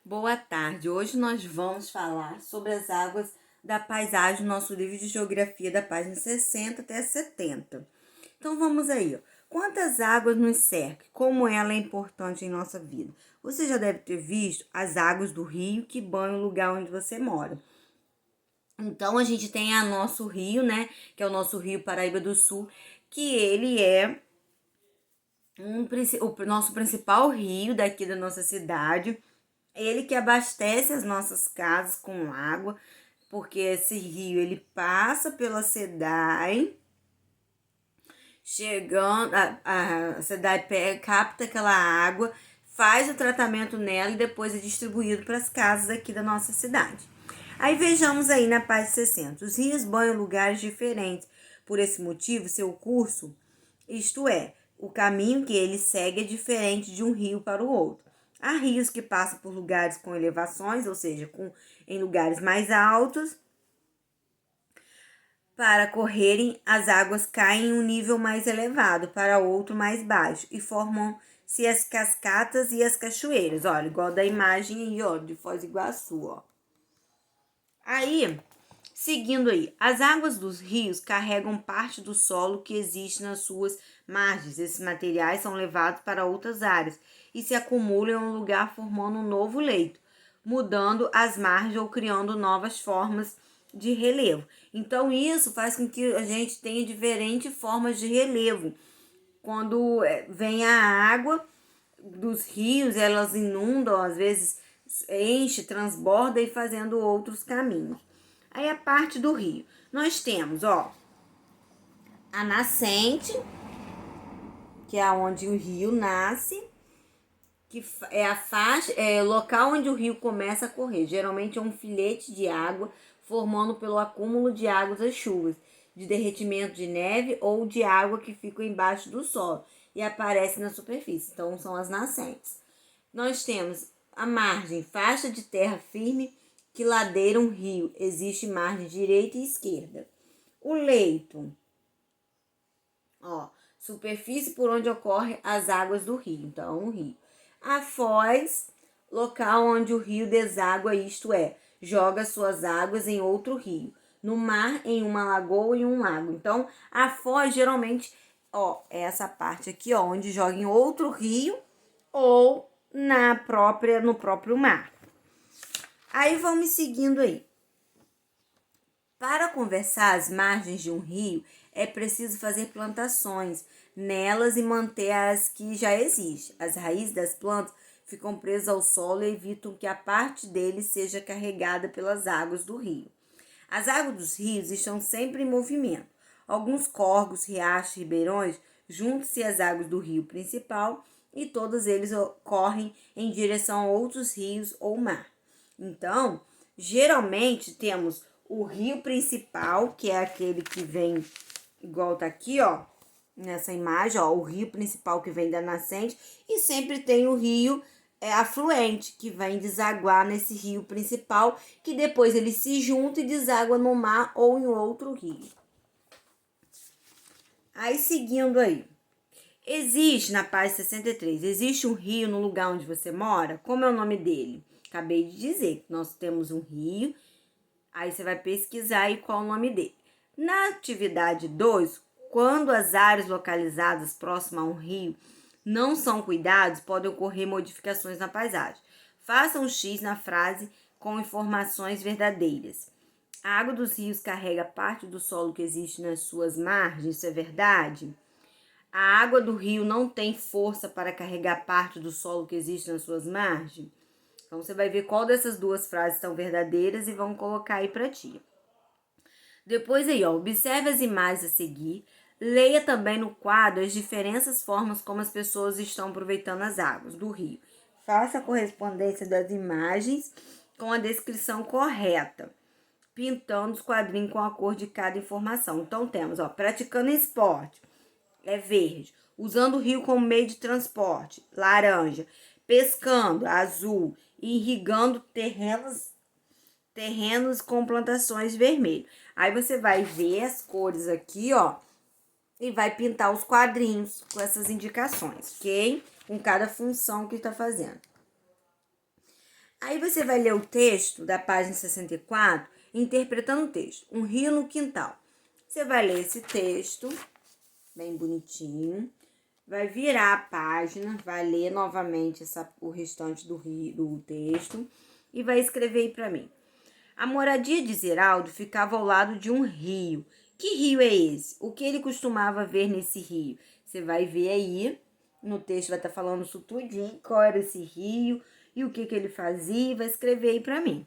Boa tarde. Hoje nós vamos falar sobre as águas da paisagem, nosso livro de geografia da página 60 até 70. Então vamos aí, ó. Quantas águas nos cercam? Como ela é importante em nossa vida? Você já deve ter visto as águas do rio que banham o lugar onde você mora. Então a gente tem a nosso rio, né, que é o nosso Rio Paraíba do Sul, que ele é o nosso principal rio daqui da nossa cidade. Ele que abastece as nossas casas com água, porque esse rio ele passa pela SEDAI, chegando, a SEDAI capta aquela água, faz o tratamento nela e depois é distribuído para as casas aqui da nossa cidade. Aí vejamos aí na página 60. Os rios banham lugares diferentes. Por esse motivo, seu curso, isto é, o caminho que ele segue é diferente de um rio para o outro. Há rios que passam por lugares com elevações, ou seja, em lugares mais altos. Para correrem, as águas caem em um nível mais elevado para outro mais baixo e formam-se as cascatas e as cachoeiras. Olha, igual da imagem aí, ó, de Foz do Iguaçu, ó. Aí, seguindo aí, as águas dos rios carregam parte do solo que existe nas suas margens. Esses materiais são levados para outras áreas e se acumulam em um lugar formando um novo leito, mudando as margens ou criando novas formas de relevo. Então, isso faz com que a gente tenha diferentes formas de relevo. Quando vem a água dos rios, elas inundam, às vezes enche, transborda e fazendo outros caminhos. Aí a parte do rio. Nós temos, ó, a nascente, que é onde o rio nasce, que é a faixa, é o local onde o rio começa a correr. Geralmente é um filete de água formando pelo acúmulo de águas das chuvas, de derretimento de neve ou de água que fica embaixo do solo e aparece na superfície. Então são as nascentes. Nós temos a margem, faixa de terra firme que ladeira um rio. Existe margem direita e esquerda. O leito, ó, superfície por onde ocorrem as águas do rio. Então, o rio. A foz, local onde o rio deságua, isto é, joga suas águas em outro rio. No mar, em uma lagoa ou em um lago. Então, a foz geralmente, ó, é essa parte aqui, ó, onde joga em outro rio ou no próprio mar. Aí vamos seguindo aí. Para conversar as margens de um rio, é preciso fazer plantações nelas e manter as que já existem. As raízes das plantas ficam presas ao solo e evitam que a parte deles seja carregada pelas águas do rio. As águas dos rios estão sempre em movimento. Alguns córregos, riachos, ribeirões juntam-se às águas do rio principal e todos eles correm em direção a outros rios ou mar. Então, geralmente temos o rio principal, que é aquele que vem, igual tá aqui, ó, nessa imagem, ó, o rio principal que vem da nascente, e sempre tem o rio afluente, que vem desaguar nesse rio principal, que depois ele se junta e deságua no mar ou em outro rio. Aí, seguindo aí. Existe, na página 63, existe um rio no lugar onde você mora? Como é o nome dele? Acabei de dizer que nós temos um rio, aí você vai pesquisar aí qual é o nome dele. Na atividade 2, quando as áreas localizadas próximas a um rio não são cuidadas, podem ocorrer modificações na paisagem. Faça um X na frase com informações verdadeiras. A água dos rios carrega parte do solo que existe nas suas margens, isso é verdade? A água do rio não tem força para carregar parte do solo que existe nas suas margens? Então, você vai ver qual dessas duas frases são verdadeiras e vamos colocar aí para ti. Depois aí, ó, observe as imagens a seguir. Leia também no quadro as diferentes formas como as pessoas estão aproveitando as águas do rio. Faça a correspondência das imagens com a descrição correta, pintando os quadrinhos com a cor de cada informação. Então, temos, ó, praticando esporte, é verde. Usando o rio como meio de transporte, laranja. Pescando, azul. Irrigando terrenos com plantações vermelho. Aí você vai ver as cores aqui, ó, e vai pintar os quadrinhos com essas indicações, ok? Com cada função que está fazendo. Aí você vai ler o texto da página 64, interpretando o texto. Um rio no quintal. Você vai ler esse texto, bem bonitinho. Vai virar a página, vai ler novamente o restante do texto e vai escrever aí para mim. A moradia de Ziraldo ficava ao lado de um rio. Que rio é esse? O que ele costumava ver nesse rio? Você vai ver aí, no texto vai estar falando isso tudinho, qual era esse rio e o que ele fazia, e vai escrever aí para mim.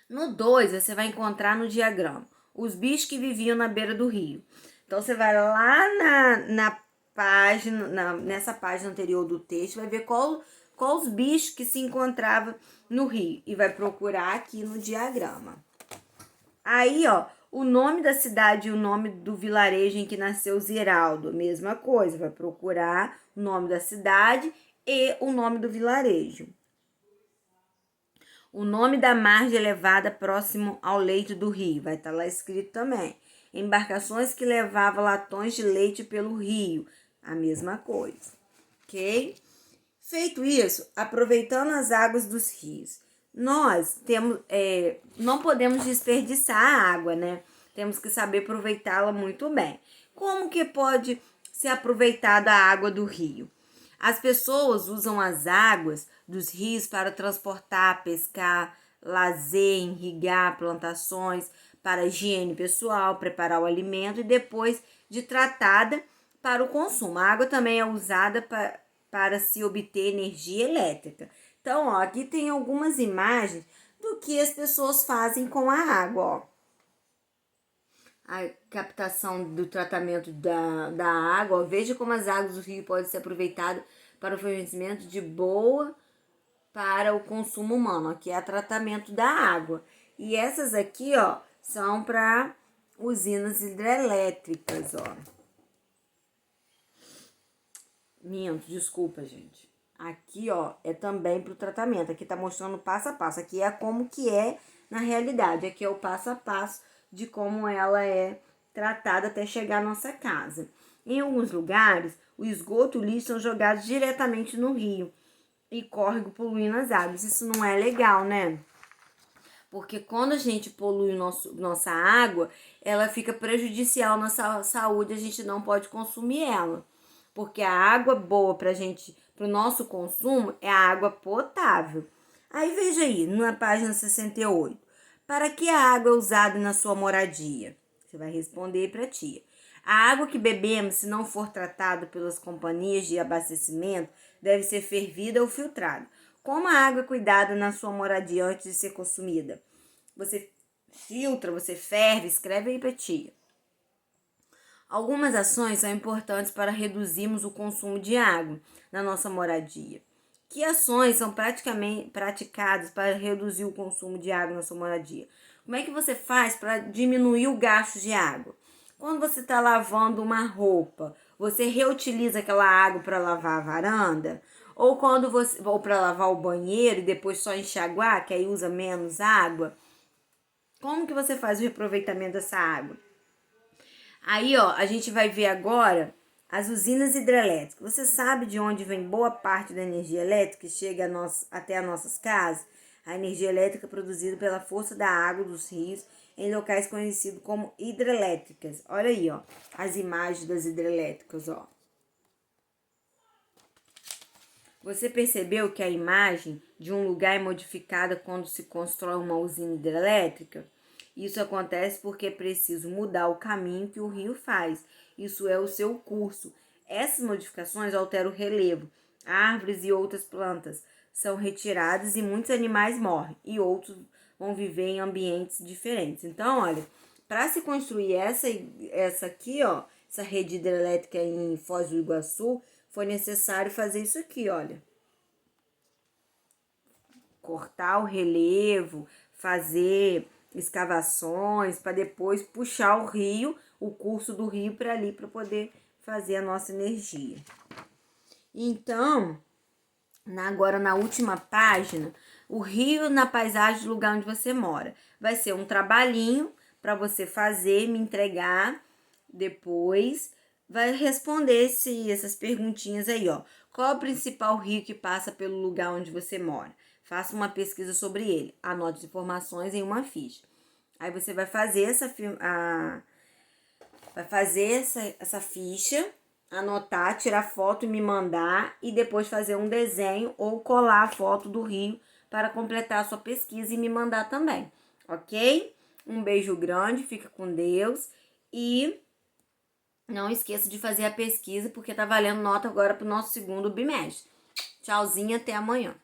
No 2, você vai encontrar no diagrama os bichos que viviam na beira do rio. Então, você vai lá na página, nessa página anterior do texto, vai ver qual os bichos que se encontravam no rio e vai procurar aqui no diagrama. Aí, ó, o nome da cidade e o nome do vilarejo em que nasceu Ziraldo, mesma coisa, vai procurar o nome da cidade e o nome do vilarejo. O nome da margem elevada próximo ao leito do rio, vai estar lá escrito também. Embarcações que levavam latões de leite pelo rio, a mesma coisa, ok? Feito isso, aproveitando as águas dos rios, nós não podemos desperdiçar a água, né? Temos que saber aproveitá-la muito bem. Como que pode ser aproveitada a água do rio? As pessoas usam as águas dos rios para transportar, pescar, lazer, irrigar plantações, para higiene pessoal, preparar o alimento e depois de tratada para o consumo. A água também é usada para se obter energia elétrica. Então, ó, aqui tem algumas imagens do que as pessoas fazem com a água, ó. A captação do tratamento da água, ó. Veja como as águas do rio podem ser aproveitadas para o fornecimento de boa para o consumo humano. Aqui é o tratamento da água. E essas aqui, ó, são para usinas hidrelétricas, ó. Minto, desculpa, gente. Aqui, ó, é também para o tratamento. Aqui tá mostrando passo a passo. Aqui é como que é na realidade. Aqui é o passo a passo de como ela é tratada até chegar à nossa casa. Em alguns lugares, o esgoto e o lixo são jogados diretamente no rio e córrego poluindo as águas. Isso não é legal, né? Porque quando a gente polui nossa água, ela fica prejudicial à nossa saúde, a gente não pode consumir ela. Porque a água boa para o nosso consumo é a água potável. Aí veja aí, na página 68. Para que a água é usada na sua moradia? Você vai responder para a tia. A água que bebemos, se não for tratada pelas companhias de abastecimento, deve ser fervida ou filtrada. Como a água é cuidada na sua moradia antes de ser consumida? Você filtra, você ferve, escreve aí para tia. Algumas ações são importantes para reduzirmos o consumo de água na nossa moradia. Que ações são praticadas para reduzir o consumo de água na sua moradia? Como é que você faz para diminuir o gasto de água? Quando você está lavando uma roupa, você reutiliza aquela água para lavar a varanda? Ou ou para lavar o banheiro e depois só enxaguar, que aí usa menos água? Como que você faz o reaproveitamento dessa água? Aí, ó, a gente vai ver agora as usinas hidrelétricas. Você sabe de onde vem boa parte da energia elétrica que chega até as nossas casas? A energia elétrica produzida pela força da água dos rios em locais conhecidos como hidrelétricas. Olha aí, ó, as imagens das hidrelétricas, ó. Você percebeu que a imagem de um lugar é modificada quando se constrói uma usina hidrelétrica? Isso acontece porque é preciso mudar o caminho que o rio faz. Isso é o seu curso. Essas modificações alteram o relevo. Árvores e outras plantas são retiradas e muitos animais morrem. E outros vão viver em ambientes diferentes. Então, olha, para se construir essa aqui, ó, essa rede hidrelétrica em Foz do Iguaçu, foi necessário fazer isso aqui, olha. Cortar o relevo, fazer escavações para depois puxar o rio, o curso do rio para ali para poder fazer a nossa energia. Então, agora na última página, o rio na paisagem do lugar onde você mora. Vai ser um trabalhinho para você fazer, me entregar depois. Vai responder essas perguntinhas aí, ó. Qual é o principal rio que passa pelo lugar onde você mora? Faça uma pesquisa sobre ele. Anote as informações em uma ficha. Aí você vai fazer essa ficha, anotar, tirar foto e me mandar e depois fazer um desenho ou colar a foto do rio para completar a sua pesquisa e me mandar também, ok? Um beijo grande, fica com Deus e não esqueça de fazer a pesquisa porque tá valendo nota agora pro nosso segundo bimestre. Tchauzinho, até amanhã.